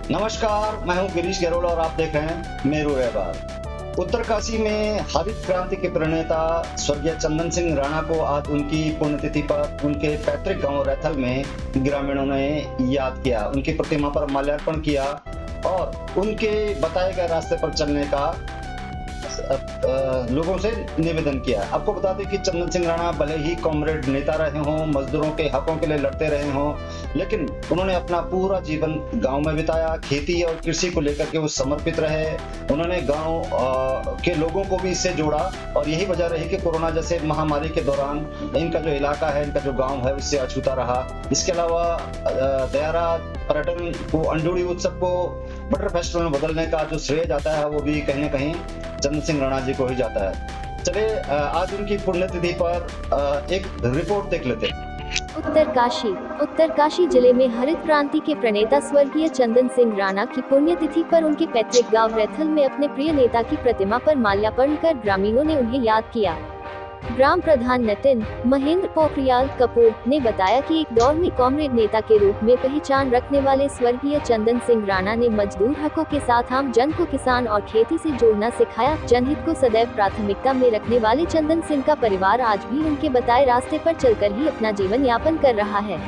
नमस्कार, मैं हूं गिरीश गहलोत और आप देख रहे हैं मेरू व्यवहार। उत्तरकाशी में हरित क्रांति के प्रणेता स्वर्गीय चंदन सिंह राणा को आज उनकी पुण्यतिथि पर उनके पैतृक गांव रैथल में ग्रामीणों ने याद किया, उनकी प्रतिमा पर माल्यार्पण किया और उनके बताए गए रास्ते पर चलने का लोगों से निवेदन किया। आपको बता दें कि चंदन सिंह राणा भले ही कॉमरेड नेता रहे हों, मजदूरों के हकों के लिए लड़ते रहे हों, लेकिन उन्होंने अपना पूरा जीवन गांव में बिताया। खेती और कृषि को लेकर के वो समर्पित रहे। उन्होंने गांव के लोगों को भी इससे जोड़ा और यही वजह रही कि कोरोना जैसे महामारी के दौरान इनका जो इलाका है, इनका जो गांव है, उससे अछूता रहा। इसके अलावा दयारा पर्यटन को, अंडोड़ी उत्सव को बटर फेस्टिवल में बदलने का जो श्रेय जाता है वो भी कहीं ना कहीं चंदन सिंह राणा जी को ही जाता है। चलिए आज उनकी पुण्यतिथि पर एक रिपोर्ट देख लेते हैं। उत्तरकाशी जिले में हरित क्रांति के प्रणेता स्वर्गीय चंदन सिंह राणा की पुण्यतिथि पर उनके पैतृक गांव रैथल में अपने प्रिय नेता की प्रतिमा पर माल्यार्पण कर ग्रामीणों ने उन्हें याद किया। ग्राम प्रधान नितिन महेंद्र पोखरियाल कपूर ने बताया कि एक दौर में कॉमरेड नेता के रूप में पहचान रखने वाले स्वर्गीय चंदन सिंह राणा ने मजदूर हकों के साथ आम जन को किसान और खेती से जोड़ना सिखाया। जनहित को सदैव प्राथमिकता में रखने वाले चंदन सिंह का परिवार आज भी उनके बताए रास्ते पर चलकर ही अपना जीवन यापन कर रहा है।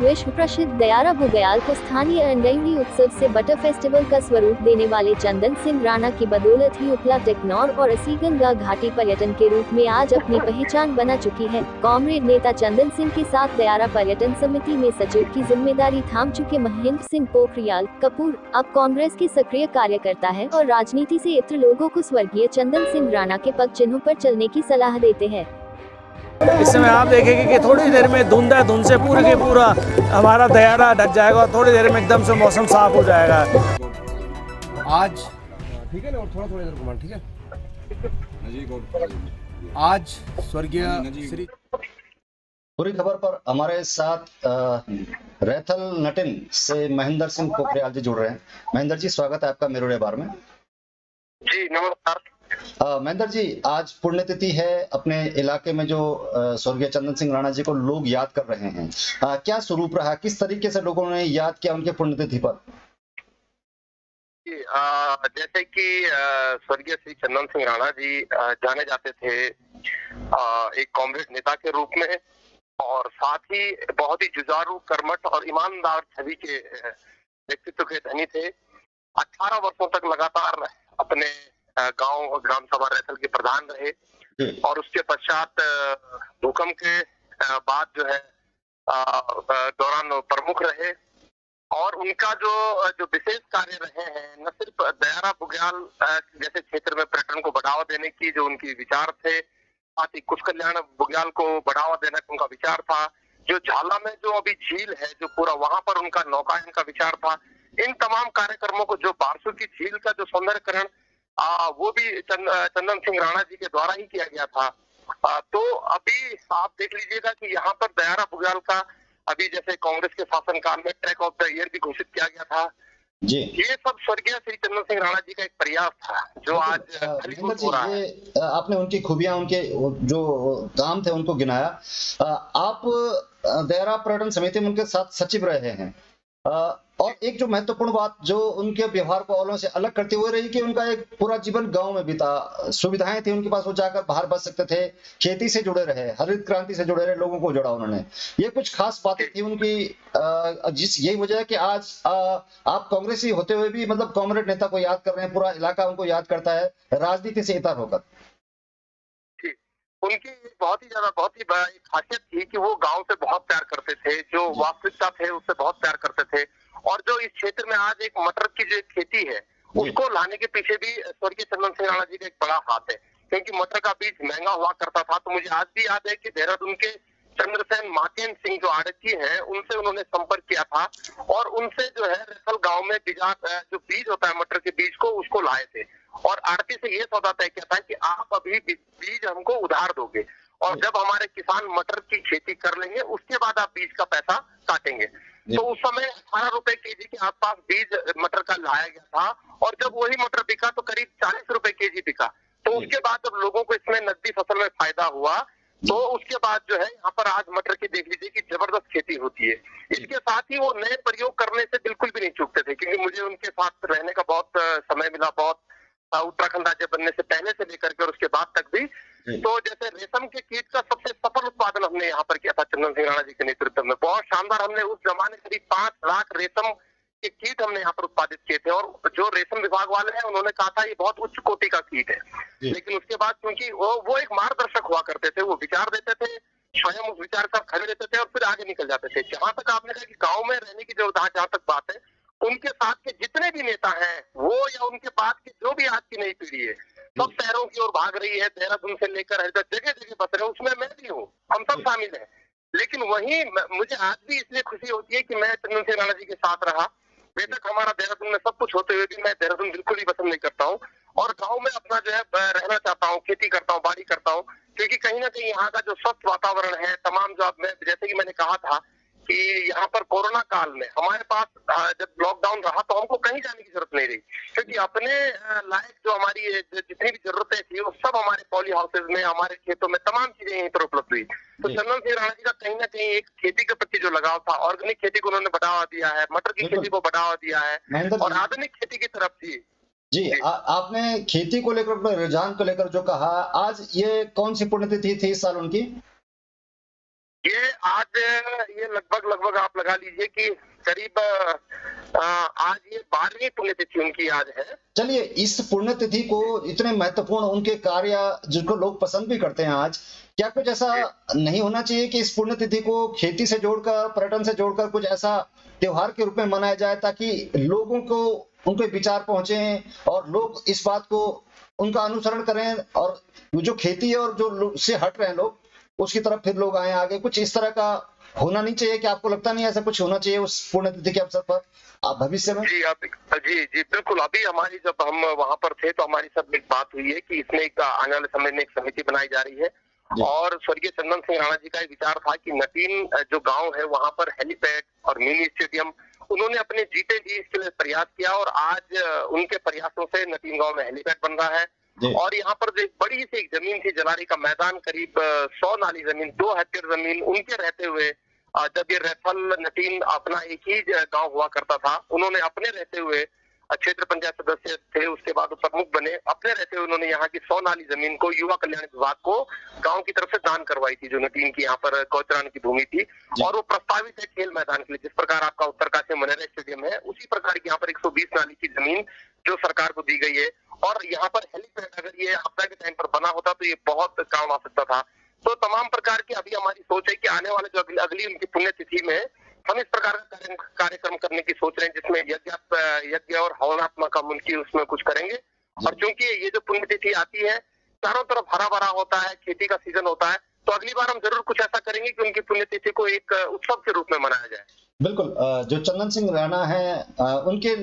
विश्व प्रसिद्ध दयारा बुग्याल को स्थानीय अंडोड़ी उत्सव से बटर फेस्टिवल का स्वरूप देने वाले चंदन सिंह राणा की बदौलत ही उपला टेकनौर और असीगंगा घाटी पर्यटन के रूप में आज अपनी पहचान बना चुकी है। कॉमरेड नेता चंदन सिंह के साथ दयारा पर्यटन समिति में सचिव की जिम्मेदारी थाम चुके महेंद्र सिंह पोखरियाल कपूर अब कांग्रेस के सक्रिय कार्यकर्ता है और राजनीति से इत्र लोगों को स्वर्गीय चंदन सिंह राणा के पग चिन्हों पर चलने की सलाह देते हैं। इस समय आप देखेंगे कि थोड़ी देर में धुंध से पूरे के पूरा हमारा दयारा ढक जाएगा और थोड़ी देर में एकदम से मौसम साफ हो जाएगा। आज ठीक है ना, और थोड़ा इधर घुमा, ठीक है। आज स्वर्गीय श्री पूरी खबर पर हमारे साथ रैथल नटिन से महेंद्र सिंह पोखरियाल जी जुड़ रहे हैं। महेंद्र जी, स्वागत है आपका मेरू व्यवहार में। जी नमस्कार। महेंद्र जी, आज पुण्यतिथि है। अपने इलाके में जो स्वर्गीय चंदन सिंह राणा जी को लोग याद कर रहे हैं, क्या स्वरूप रहा, किस तरीके से लोगों ने याद किया उनके पुण्यतिथि पर? जैसे कि स्वर्गीय श्री चंदन सिंह राणा जी जाने जाते थे एक कॉमरेड नेता के रूप में और साथ ही बहुत ही जुझारू, कर्मठ और ईमानदार छवि के व्यक्तित्व के धनी थे। 18 वर्षों तक लगातार अपने गांव और ग्राम सभा रैथल के प्रधान रहे और उसके पश्चात भूकंप के बाद जो है दौरान प्रमुख रहे और उनका जो विशेष कार्य रहे हैं, न सिर्फ दयारा बुग्याल जैसे क्षेत्र में पर्यटन को बढ़ावा देने की जो उनकी विचार थे, साथ ही कुछ कल्याण बुग्याल को बढ़ावा देने का उनका विचार था। जो झाला में जो अभी झील है, जो पूरा वहां पर उनका नौकायन का विचार था। इन तमाम कार्यक्रमों को, जो बारसू की झील का जो सौंदर्यकरण वो भी चंदन सिंह राणा जी के द्वारा ही किया गया था। तो अभी आप देख लीजिएगा कि यहाँ पर दयारा बुग्याल का अभी जैसे कांग्रेस के शासनकाल में ट्रैक ऑफ द ईयर भी घोषित किया गया था जी। ये सब स्वर्गीय श्री चंदन सिंह राणा जी का एक प्रयास था जो आज फलीभूत हो रहा है। आपने उनकी खूबियां, उनके जो काम थे उनको गिनाया। आप दयारा पर्यटन समिति में उनके साथ सचिव रहे हैं और एक जो महत्वपूर्ण बात जो उनके व्यवहार को औरों से अलग करते हुए रही कि उनका एक पूरा जीवन गांव में बीता। सुविधाएं थी उनके पास, वो जाकर बाहर बच सकते थे, खेती से जुड़े रहे, हरित क्रांति से जुड़े रहे, लोगों को जोड़ा उन्होंने। ये कुछ खास बातें थी उनकी, यही वजह है कि आज आप कांग्रेसी होते हुए भी मतलब कॉमरेड नेता को याद कर रहे हैं, पूरा इलाका उनको याद करता है राजनीति से इतर होकर। उनकी बहुत ही खासियत थी कि वो गांव से बहुत प्यार करते थे, जो वास्तविकता थे उससे बहुत प्यार करते थे और जो इस क्षेत्र में आज एक मटर की जो खेती है उसको लाने के पीछे भी स्वर्गीय चंदन सिंह राणा जी का एक बड़ा हाथ है, क्योंकि मटर का बीज महंगा हुआ करता था। तो मुझे आज भी याद है कि देहरादून के चंद्रसेन माकेन सिंह जो आड़ती हैं, उनसे उन्होंने संपर्क किया था और उनसे जो है रैथल गांव में जो बीज होता है मटर के बीज को, उसको लाए थे और आड़ती से ये सौदा तय किया था कि आप अभी बीज हमको उधार दोगे और जब हमारे किसान मटर की खेती कर लेंगे उसके बाद आप बीज का पैसा काटेंगे। तो उस समय 18 रुपए केजी के आसपास बीज मटर का लाया गया था और जब वही मटर बिका तो करीब 40 रुपए केजी बिका। तो उसके बाद जब लोगों को इसमें नकदी फसल में फायदा हुआ तो उसके बाद जो है यहाँ पर आज मटर की देख लीजिए कि जबरदस्त खेती होती है। इसके साथ ही वो नए प्रयोग करने से बिल्कुल भी भी नहीं चूकते थे, क्योंकि मुझे उनके साथ रहने का बहुत समय मिला, बहुत उत्तराखंड राज्य बनने से पहले से लेकर के और उसके बाद तक भी। तो जैसे रेशम के कीट का सबसे सफल उत्पादन हमने यहाँ पर किया था चंदन सिंह राणा जी के नेतृत्व में, बहुत शानदार। हमने उस जमाने करीब 5 लाख रेशम के कीट हमने यहाँ पर उत्पादित किए थे, और जो रेशम विभाग वाले हैं उन्होंने कहा था ये बहुत उच्च कोटि का कीट है। लेकिन उसके बाद क्योंकि वो एक मार्गदर्शक हुआ करते थे, वो विचार देते थे, स्वयं उस विचार पर खड़े रहते थे और फिर आगे निकल जाते थे। जहां तक आपने कहा कि गाँव में रहने की जो जहां तक बात है, उनके साथ के जितने भी नेता हैं वो या उनके बाद की जो भी आज की नई पीढ़ी है, सब शहरों की ओर भाग रही है, देहरादून से लेकर हर जगह जगह बस रहे हैं, उसमें मैं भी हूँ, हम सब शामिल हैं। लेकिन वहीं मुझे आज भी इसलिए खुशी होती है कि मैं चंदन सिंह राणा जी के साथ रहा। बेशक हमारा देहरादून में सब कुछ होते हुए भी मैं देहरादून बिल्कुल ही पसंद नहीं करता हूँ, और गाँव में अपना जो है रहना चाहता हूँ, खेती करता हूँ, बाड़ी करता हूँ, क्योंकि कहीं ना कहीं यहाँ का जो स्वस्थ वातावरण है, तमाम जो जैसे कि मैंने कहा था कि यहाँ पर कोरोना काल में हमारे पास जब लॉकडाउन रहा तो हमको कहीं जाने की जरूरत नहीं रही, क्योंकि अपने लायक जो हमारी जितनी भी जरूरतें थी वो सब हमारे पॉली हाउसेज में, हमारे खेतों में तमाम चीजें यहीं पर उपलब्ध हुई। तो चंदन सिंह राणा जी का कहीं ना कहीं एक खेती के प्रति जो लगाव था, ऑर्गेनिक खेती को उन्होंने बढ़ावा दिया है, मटर की खेती को बढ़ावा दिया है और आधुनिक खेती की तरफ जी। आपने खेती को लेकर, अपने रुझान को लेकर जो कहा, आज ये कौन सी पुण्यतिथि थी इस साल उनकी? ये आज ये लगभग आप लगा लीजिए कि करीब आज ये 12वीं पुण्यतिथि उनकी आज है। चलिए, इस पुण्यतिथि को इतने महत्वपूर्ण उनके कार्य जिनको लोग पसंद भी करते हैं, आज क्या कुछ ऐसा नहीं होना चाहिए कि इस पुण्यतिथि को खेती से जोड़कर, पर्यटन से जोड़कर कुछ ऐसा त्योहार के रूप में मनाया जाए, ताकि लोगों को उनके विचार पहुंचे और लोग इस बात को उनका अनुसरण करें, और जो खेती है और जो से हट रहे हैं लोग, उसकी तरफ फिर लोग आए आगे। कुछ इस तरह का होना नहीं चाहिए? कि आपको लगता नहीं ऐसा कुछ होना चाहिए उस पुण्यतिथि के अवसर पर आप भविष्य में? जी बिल्कुल। अभी हमारी जब हम वहां पर थे तो हमारी सब एक बात हुई है कि इसमें एक आने वाले समय में एक समिति बनाई जा रही है, और स्वर्गीय चंदन सिंह राणा जी का एक विचार था कि नटीन जो गांव है वहां पर हेलीपैड और मिनी स्टेडियम उन्होंने अपने जीते जी इसके लिए प्रयास किया, और आज उनके प्रयासों से नटीन गांव में हेलीपैड बन रहा है। और यहाँ पर जो एक बड़ी सी एक जमीन थी, जलारी का मैदान, करीब 100 नाली जमीन, 2 हेक्टेयर जमीन, उनके रहते हुए जब ये रैथल नटीन अपना एक ही गांव हुआ करता था, उन्होंने अपने रहते हुए क्षेत्र पंचायत सदस्य थे, उसके बाद प्रमुख बने, अपने रहते हुए उन्होंने यहाँ की 100 नाली जमीन को युवा कल्याण विभाग को गांव की तरफ से दान करवाई थी, जो नटीन की यहाँ पर गौचरान की भूमि थी, और वो प्रस्तावित है खेल मैदान के लिए। जिस प्रकार आपका उत्तरकाशी में मनरेगा स्टेडियम है, उसी प्रकार की यहाँ पर 120 नाली की जमीन जो सरकार को दी गई है, और यहाँ पर हेलीपैड अगर ये आपदा के टाइम पर बना होता तो ये बहुत काम आ सकता था। तो तमाम प्रकार की अभी हमारी सोच है कि आने वाले जो अगली उनकी पुण्यतिथि में हम इस प्रकार का कार्यक्रम करने की सोच रहे हैं, जिसमें यज्ञ और हवनात्मक हम उनकी उसमें कुछ करेंगे। और चूंकि ये जो पुण्यतिथि आती है, चारों तरफ हरा भरा होता है, खेती का सीजन होता है, तो अगली बार हम जरूर कुछ ऐसा करेंगे कि उनकी पुण्यतिथि को एक उत्सव के रूप में मनाया जाए। बिल्कुल। जो चंदन सिंह राणा है, उनके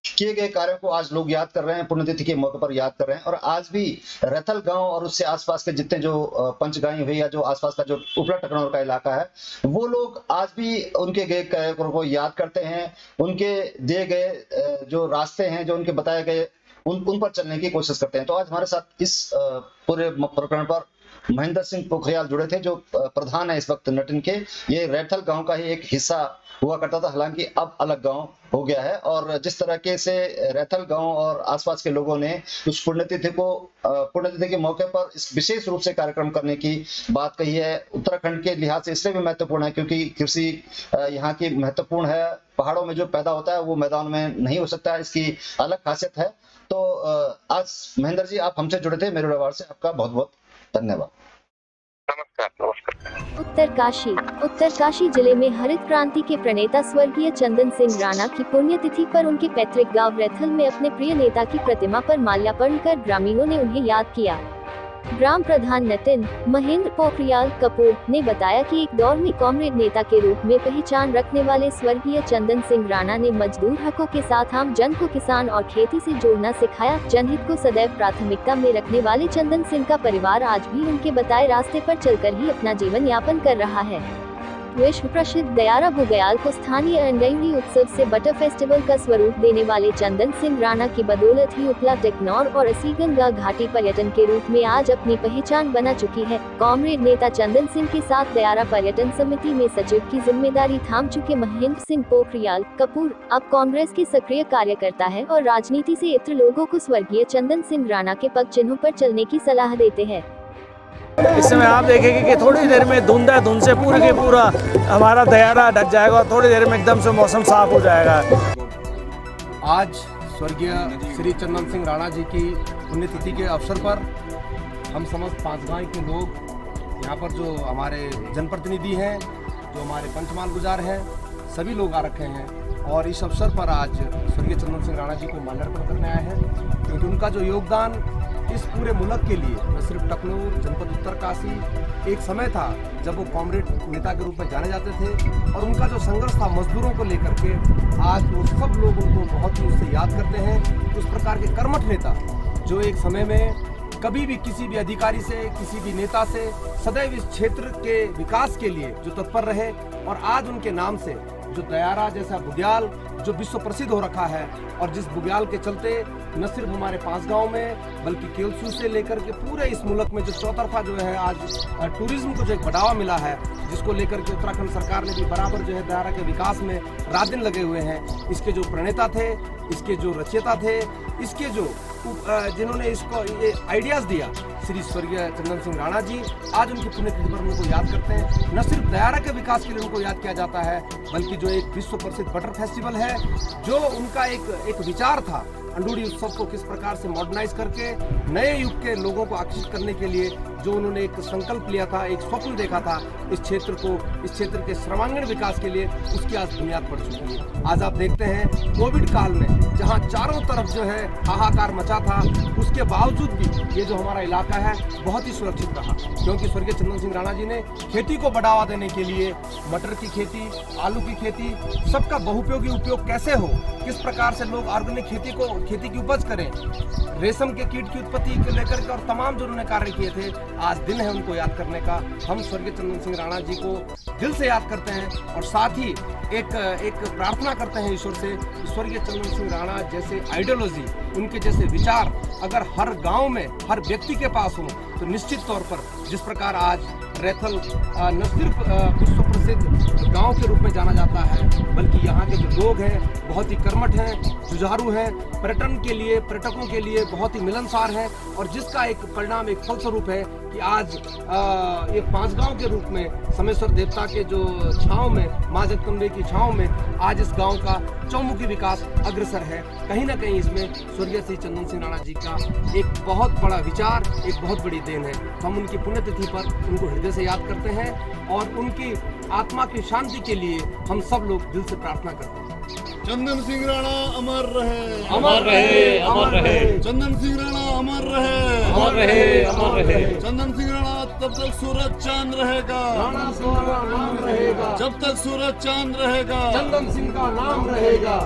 किए गए कार्यों को आज लोग याद कर रहे हैं, पुण्यतिथि के मौके पर याद कर रहे हैं, और आज भी रैथल गांव और उससे आसपास के जितने जो पंचगाई हुई या जो आसपास का जो उपला टकनौर का इलाका है, वो लोग आज भी उनके गए कार्यों को याद करते हैं। उनके दिए गए जो रास्ते हैं, जो उनके बताए गए, उन पर चलने की कोशिश करते हैं। तो आज हमारे साथ इस पूरे प्रकरण पर महेंद्र सिंह पोखरियाल जुड़े थे, जो प्रधान है इस वक्त नटिन के। ये रैथल गांव का ही एक हिस्सा हुआ करता था, हालांकि अब अलग गांव हो गया है। और जिस तरीके से रैथल गांव और आसपास के लोगों ने उस पुण्यतिथि के मौके पर इस विशेष रूप से कार्यक्रम करने की बात कही है, उत्तराखंड के लिहाज से इसलिए भी महत्वपूर्ण है क्योंकि कृषि यहाँ की महत्वपूर्ण है। पहाड़ों में जो पैदा होता है वो मैदान में नहीं हो सकता है, इसकी अलग खासियत है। तो आज महेंद्र जी आप हमसे जुड़े थे मेरे व्यवहार से, आपका बहुत बहुत धन्यवाद। नमस्कार। उत्तरकाशी जिले में हरित क्रांति के प्रणेता स्वर्गीय चंदन सिंह राणा की पुण्यतिथि पर उनके पैतृक गांव रैथल में अपने प्रिय नेता की प्रतिमा पर माल्यार्पण कर ग्रामीणों ने उन्हें याद किया। ग्राम प्रधान नितिन महेंद्र पोखरियाल कपूर ने बताया कि एक दौर में कॉमरेड नेता के रूप में पहचान रखने वाले स्वर्गीय चंदन सिंह राणा ने मजदूर हकों के साथ आम जन को किसान और खेती से जोड़ना सिखाया। जनहित को सदैव प्राथमिकता में रखने वाले चंदन सिंह का परिवार आज भी उनके बताए रास्ते पर चलकर ही अपना जीवन यापन कर रहा है। विश्व प्रसिद्ध दयारा बुग्याल को स्थानीय अंडईली उत्सव से बटर फेस्टिवल का स्वरूप देने वाले चंदन सिंह राणा की बदौलत ही उपला टेकनौर और असीगंगा घाटी पर्यटन के रूप में आज अपनी पहचान बना चुकी है। कॉमरेड नेता चंदन सिंह के साथ दयारा पर्यटन समिति में सचिव की जिम्मेदारी थाम चुके महेंद्र सिंह पोखरियाल कपूर अब कांग्रेस के सक्रिय कार्यकर्ता है और राजनीति से इत्र लोगों को स्वर्गीय चंदन सिंह राणा के पग चिन्हों पर चलने की सलाह देते हैं। इस समय आप देखेंगे कि थोड़ी देर में धुंध है, धुंध से पूरी की पूरा हमारा दयारा ढक जाएगा और थोड़ी देर में एकदम से मौसम साफ हो जाएगा। आज स्वर्गीय श्री चंदन सिंह राणा जी की पुण्यतिथि के अवसर पर हम समस्त पांचगांव के लोग यहाँ पर जो हमारे जनप्रतिनिधि हैं, जो हमारे पंचमाल गुजार हैं, सभी लोग आ रखे हैं और इस अवसर पर आज स्वर्गीय चंदन सिंह राणा जी को माल्यार्पण करने आए हैं, क्योंकि उनका जो योगदान इस पूरे मुल्क के लिए न सिर्फ टकनूर जनपद उत्तरकाशी एक समय था जब वो कॉमरेड नेता के रूप में जाने जाते थे और उनका जो संघर्ष था मजदूरों को लेकर के, आज वो सब लोग उनको बहुत ही उससे याद करते हैं। उस प्रकार के कर्मठ नेता जो एक समय में कभी भी किसी भी अधिकारी से, किसी भी नेता से सदैव इस क्षेत्र के विकास के लिए जो तत्पर रहे और आज उनके नाम से जो दयारा जैसा बुग्याल जो विश्व प्रसिद्ध हो रखा है और जिस बुग्याल के चलते न सिर्फ हमारे पांचगांव में बल्कि केलसू से लेकर के पूरे इस मुल्क में जो चौतरफा जो है आज टूरिज्म को जो एक बढ़ावा मिला है, जिसको लेकर के उत्तराखंड सरकार ने भी बराबर जो है दयारा के विकास में रात दिन लगे हुए हैं। इसके जो प्रणेता थे, इसके जो रचयिता थे, इसके जो जिन्होंने इसको ये आइडियाज दिया, श्री स्वर्गीय चंदन सिंह राणा जी, आज उनकी पुण्यतिथि पर उनको याद करते हैं। न सिर्फ दयारा के विकास के लिए उनको याद किया जाता है बल्कि जो एक विश्व प्रसिद्ध बटर फेस्टिवल है, जो उनका एक विचार था अंडूरी उत्सव को किस प्रकार से मॉडर्नाइज करके नए युग के लोगों को आकर्षित करने के लिए जो उन्होंने एक संकल्प लिया था, एक स्वप्न देखा था इस क्षेत्र को, इस क्षेत्र के सर्वांगीण विकास के लिए, उसकी आज बुनियाद पड़ चुकी है। आज आप देखते हैं कोविड काल में जहां चारों तरफ जो है हाहाकार मचा था, उसके बावजूद भी ये जो हमारा इलाका है बहुत ही सुरक्षित रहा, क्योंकि स्वर्गीय चंदन सिंह राणा जी ने खेती को बढ़ावा देने के लिए मटर की खेती, आलू की खेती, सबका बहुउपयोगी उपयोग कैसे हो, किस प्रकार से लोग ऑर्गेनिक खेती की उपज करें, रेशम के कीट की उत्पत्ति को लेकर के और तमाम जो उन्होंने कार्य किए थे, आज दिन है उनको याद करने का। हम स्वर्गीय चंदन सिंह राणा जी को दिल से याद करते हैं और साथ ही एक प्रार्थना करते हैं ईश्वर से, स्वर्गीय चंदन सिंह राणा जैसे आइडियोलॉजी, उनके जैसे विचार अगर हर गांव में हर व्यक्ति के पास हो तो निश्चित तौर पर जिस प्रकार आज रैथल न सिर्फ विश्व प्रसिद्ध गांव के रूप में जाना जाता है बल्कि यहाँ के जो लोग हैं बहुत ही कर्मठ हैं, जुझारू हैं, पर्यटकों के लिए बहुत ही मिलनसार हैं और जिसका एक परिणाम, एक फलस्वरूप है कि आज एक पांचगांव के रूप में समेश्वर देवता के जो छांव में, माँ जगदम्बे की छांव में आज इस गांव का चौमुखी विकास अग्रसर है। कहीं ना कहीं इसमें स्वर्गीय श्री चंदन सिंह राणा जी का एक बहुत बड़ा विचार, एक बहुत बड़ी देन है। तो हम उनकी पुण्यतिथि पर उनको हृदय से याद करते हैं और उनकी आत्मा की शांति के लिए हम सब लोग दिल से प्रार्थना करते हैं। चंदन सिंह राणा अमर रहे, अमर रहे, अमर रहे। चंदन सिंह राणा अमर रहे, अमर रहे, अमर रहे। चंदन सिंह राणा तब तक सूरज चांद रहेगा, नाम रहेगा, जब तक सूरज चांद रहेगा, चंदन सिंह का नाम रहेगा।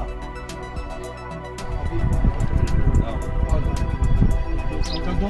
दो